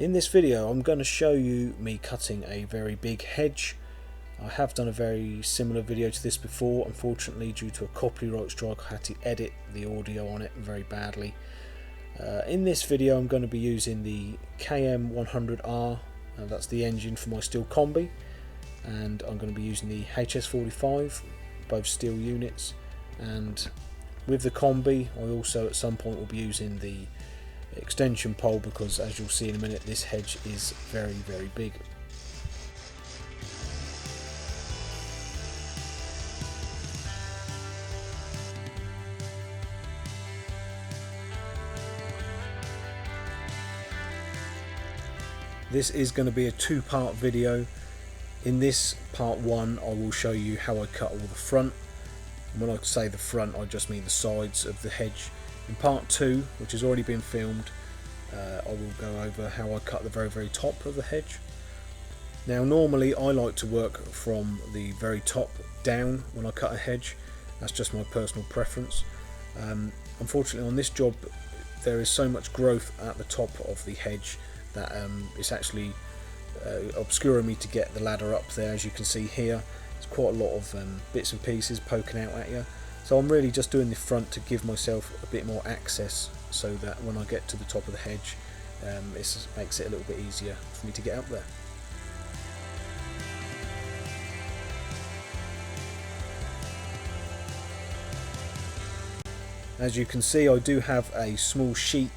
In this video I'm going to show you me cutting a very big hedge. I have done a very similar video to this before. Unfortunately, due to a copyright strike, I had to edit the audio on it very badly. In this video I'm going to be using the KM100R, and that's the engine for my steel combi, and I'm going to be using the HS45, both steel units, and with the combi I also at some point will be using the extension pole, because as you'll see in a minute, this hedge is very big. This is going to be a two-part video. In this part one I will show you how I cut all the front, and when I say the front I just mean the sides of the hedge. In part 2, which has already been filmed, I will go over how I cut the very top of the hedge. Now normally I like to work from the very top down when I cut a hedge. That's just my personal preference. Unfortunately on this job there is so much growth at the top of the hedge that it's actually obscuring me to get the ladder up there. As you can see here, there's quite a lot of bits and pieces poking out at you. So I'm really just doing the front to give myself a bit more access, so that when I get to the top of the hedge, it makes it a little bit easier for me to get up there. As you can see, I do have a small sheet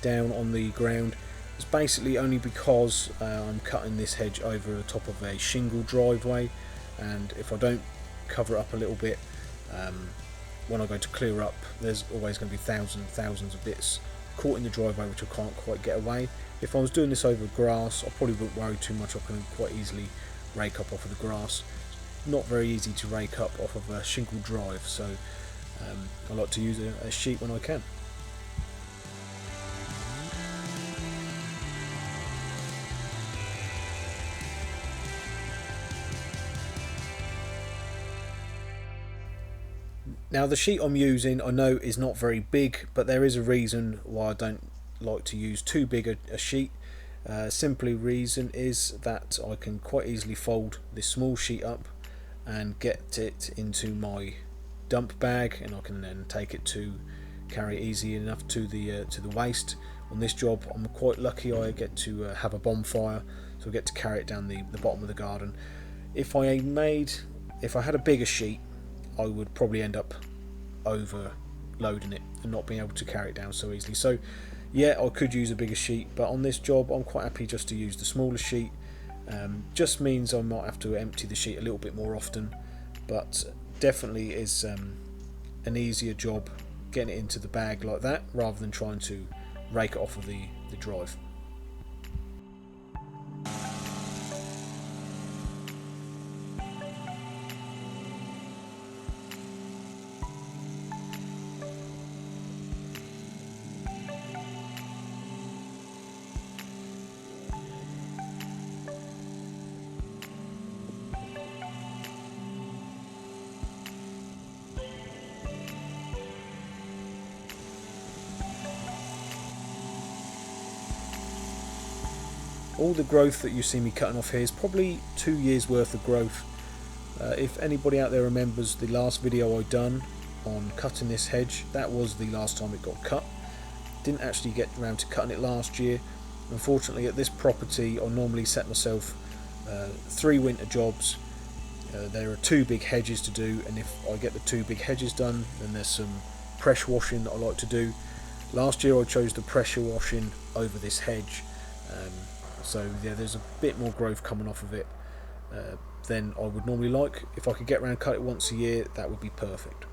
down on the ground. It's basically only because I'm cutting this hedge over the top of a shingle driveway, and if I don't cover it up a little bit, when I go to clear up, there's always going to be thousands of bits caught in the driveway which I can't quite get away. If I was doing this over grass, I probably wouldn't worry too much. I can quite easily rake up off of the grass. It's not very easy to rake up off of a shingle drive, so I like to use a sheet when I can. Now the sheet I'm using I know is not very big, but there is a reason why I don't like to use too big a sheet. Simply reason is that I can quite easily fold this small sheet up and get it into my dump bag, and I can then take it to carry it easy enough to the waste. On this job I'm quite lucky, I get to have a bonfire, so I get to carry it down the bottom of the garden. If I had a bigger sheet, I would probably end up overloading it and not being able to carry it down so easily. So yeah, I could use a bigger sheet, but on this job I'm quite happy just to use the smaller sheet. Just means I might have to empty the sheet a little bit more often, but definitely is an easier job getting it into the bag like that, rather than trying to rake it off of the drive. All the growth that you see me cutting off here is probably 2 years worth of growth. If anybody out there remembers the last video I done on cutting this hedge, that was the last time it got cut. Didn't actually get around to cutting it last year. Unfortunately at this property I normally set myself 3 winter jobs. There are 2 big hedges to do, and if I get the 2 big hedges done, then there's some pressure washing that I like to do. Last year I chose the pressure washing over this hedge. So yeah, there's a bit more growth coming off of it than I would normally like. If I could get around and cut it once a year, that would be perfect.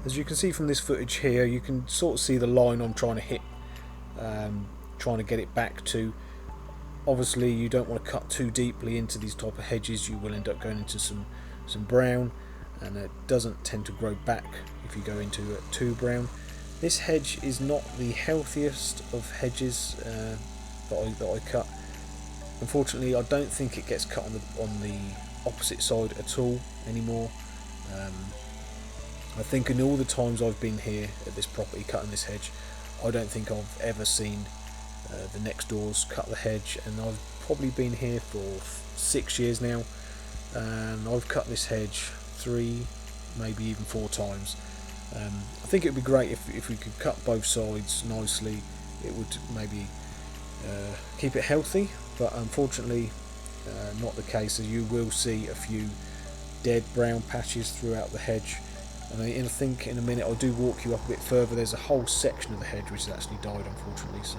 As you can see from this footage here, you can sort of see the line I'm trying to hit, trying to get it back to. Obviously you don't want to cut too deeply into these type of hedges, you will end up going into some brown, and it doesn't tend to grow back if you go into it too brown. This hedge is not the healthiest of hedges that I cut. Unfortunately, I don't think it gets cut on the opposite side at all anymore. I think in all the times I've been here at this property cutting this hedge, I don't think I've ever seen the next doors cut the hedge, and I've probably been here for 6 years now, and I've cut this hedge 3, maybe even 4 times. I think it would be great if we could cut both sides nicely. It would maybe keep it healthy, but unfortunately not the case, as you will see a few dead brown patches throughout the hedge. And I think in a minute I do walk you up a bit further, there's a whole section of the hedge which has actually died, unfortunately, so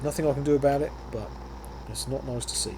nothing I can do about it, but it's not nice to see.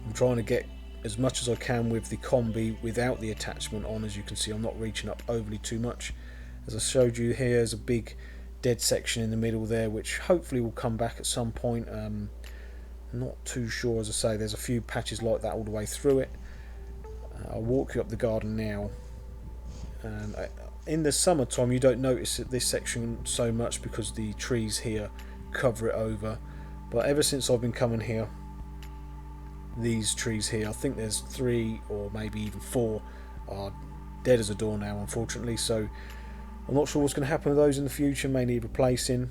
I'm trying to get as much as I can with the combi without the attachment on. As you can see, I'm not reaching up overly too much. As I showed you here, there's a big dead section in the middle there, which hopefully will come back at some point. Not too sure, as I say, there's a few patches like that all the way through it. I'll walk you up the garden now. And in the summertime you don't notice this section so much because the trees here cover it over, but ever since I've been coming here, these trees here, I think there's 3 or maybe even 4, are dead as a door now, unfortunately. So I'm not sure what's going to happen with those in the future, may need replacing.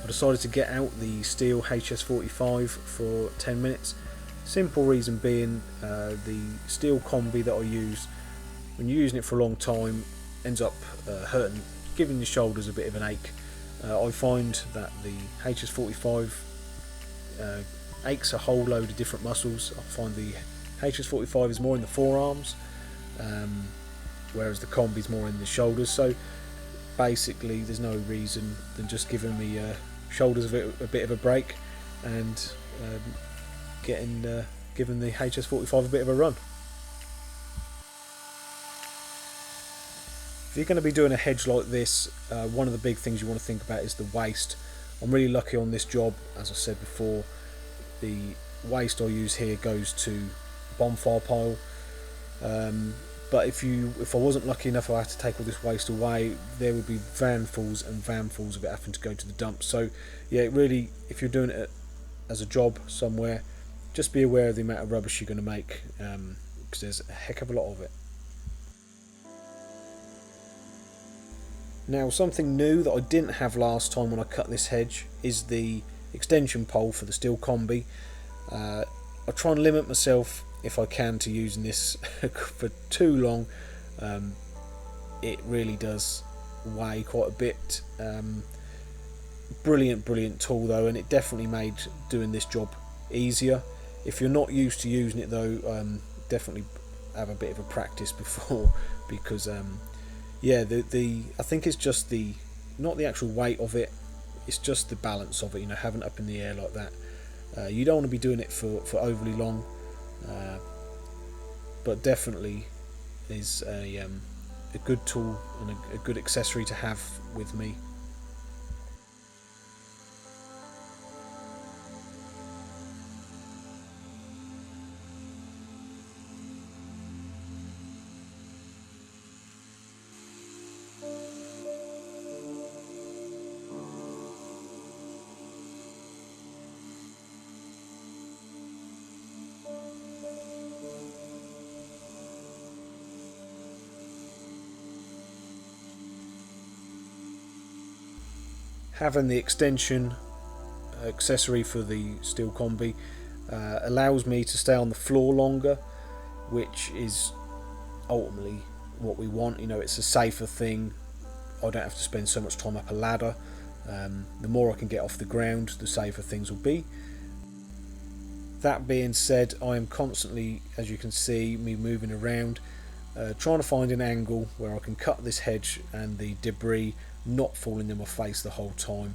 I decided to get out the Stihl HS45 for 10 minutes. Simple reason being, the Stihl combi that I use, when you're using it for a long time, ends up hurting, giving your shoulders a bit of an ache. I find that the HS45 aches a whole load of different muscles. I find the HS45 is more in the forearms, whereas the combi is more in the shoulders. So basically there's no reason than just giving the shoulders a bit of a break and giving the HS45 a bit of a run. If you're going to be doing a hedge like this, one of the big things you want to think about is the waste. I'm really lucky on this job, as I said before. The waste I use here goes to bonfire pile. But if I wasn't lucky enough I had to take all this waste away, there would be vanfuls and vanfuls of it having to go to the dump. So yeah, really, if you're doing it as a job somewhere, just be aware of the amount of rubbish you're going to make, because there's a heck of a lot of it. Now, something new that I didn't have last time when I cut this hedge is the extension pole for the Stihl combi. I try and limit myself if I can to using this for too long. It really does weigh quite a bit. Brilliant tool though, and it definitely made doing this job easier. If you're not used to using it though, definitely have a bit of a practice before, because yeah, I think it's just not the actual weight of it, it's just the balance of it, you know, having it up in the air like that. You don't want to be doing it for overly long, but definitely is a good tool and a good accessory to have with me. Having the extension accessory for the steel combi allows me to stay on the floor longer, which is ultimately what we want. You know, it's a safer thing. I don't have to spend so much time up a ladder. The more I can get off the ground, the safer things will be. That being said, I am constantly, as you can see me moving around, trying to find an angle where I can cut this hedge and the debris not falling in my face the whole time.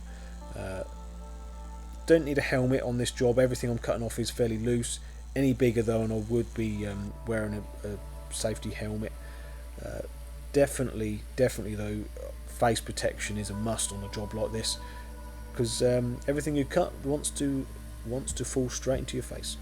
Don't need a helmet on this job. Everything I'm cutting off is fairly loose. Any bigger though, and I would be wearing a safety helmet. Definitely though, face protection is a must on a job like this, because everything you cut wants to fall straight into your face.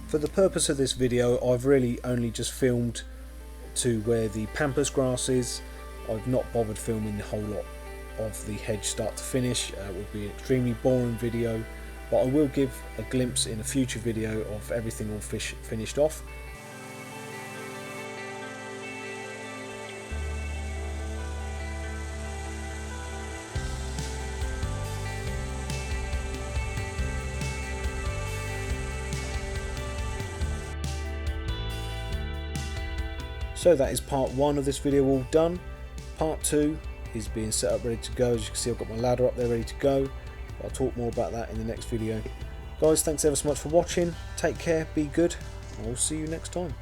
For the purpose of this video, I've really only just filmed to where the pampas grass is. I've not bothered filming the whole lot of the hedge start to finish. It would be an extremely boring video, but I will give a glimpse in a future video of everything all finished off. So that is part 1 of this video all done. Part 2 is being set up, ready to go. As you can see, I've got my ladder up there ready to go. I'll talk more about that in the next video. Guys, thanks ever so much for watching. Take care, be good, and I'll see you next time.